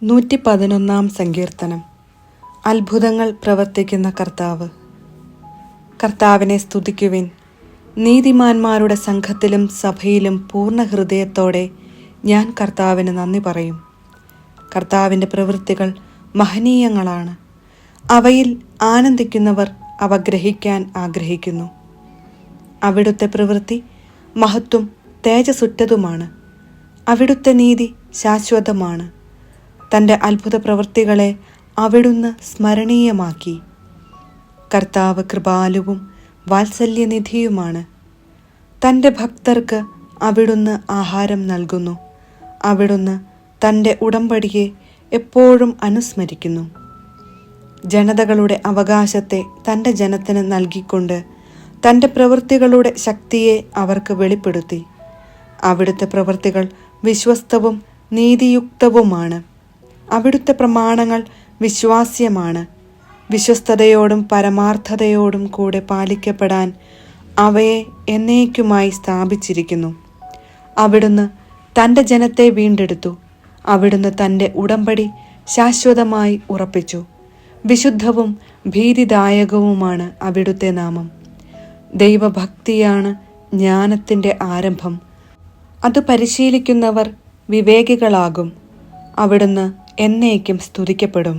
111 സങ്കീർത്തനം. അത്ഭുതങ്ങൾ പ്രവർത്തിക്കുന്ന കർത്താവ്. കർത്താവിനെ സ്തുതിക്കുവിൻ. നീതിമാന്മാരുടെ സംഘത്തിലും സഭയിലും പൂർണ്ണ ഹൃദയത്തോടെ ഞാൻ കർത്താവിന് നന്ദി പറയും. കർത്താവിൻ്റെ പ്രവൃത്തികൾ മഹനീയങ്ങളാണ്. അവയിൽ ആനന്ദിക്കുന്നവർ അവ ഗ്രഹിക്കാൻ ആഗ്രഹിക്കുന്നു. അവിടുത്തെ പ്രവൃത്തി മഹത്വം തേജസ്സുറ്റതുമാണ്. അവിടുത്തെ നീതി ശാശ്വതമാണ്. തൻ്റെ അത്ഭുത പ്രവൃത്തികളെ അവിടുന്ന് സ്മരണീയമാക്കി. കർത്താവ് കൃപാലുവും വാത്സല്യനിധിയുമാണ്. തൻ്റെ ഭക്തർക്ക് അവിടുന്ന് ആഹാരം നൽകുന്നു. അവിടുന്ന് തൻ്റെ ഉടമ്പടിയെ എപ്പോഴും അനുസ്മരിക്കുന്നു. ജനതകളുടെ അവകാശത്തെ തൻ്റെ ജനത്തിന് നൽകിക്കൊണ്ട് തൻ്റെ പ്രവൃത്തികളുടെ ശക്തിയെ അവർക്ക് വെളിപ്പെടുത്തി. അവിടുത്തെ പ്രവൃത്തികൾ വിശ്വസ്തവും നീതിയുക്തവുമാണ്. അവിടുത്തെ പ്രമാണങ്ങൾ വിശ്വാസ്യമാണ്. വിശ്വസ്തതയോടും പരമാർത്ഥതയോടും കൂടെ പാലിക്കപ്പെടാൻ അവയെ എന്നേക്കുമായി സ്ഥാപിച്ചിരിക്കുന്നു. അവിടുന്ന് തൻ്റെ ജനത്തെ വീണ്ടെടുത്തു. അവിടുന്ന് തൻ്റെ ഉടമ്പടി ശാശ്വതമായി ഉറപ്പിച്ചു. വിശുദ്ധവും ഭീതിദായകവുമാണ് അവിടുത്തെ നാമം. ദൈവഭക്തിയാണ് ജ്ഞാനത്തിൻ്റെ ആരംഭം. അത് പരിശീലിക്കുന്നവർ വിവേകികളാകും. അവിടുന്ന് എന്നേക്കും സ്തുതിക്കപ്പെടും.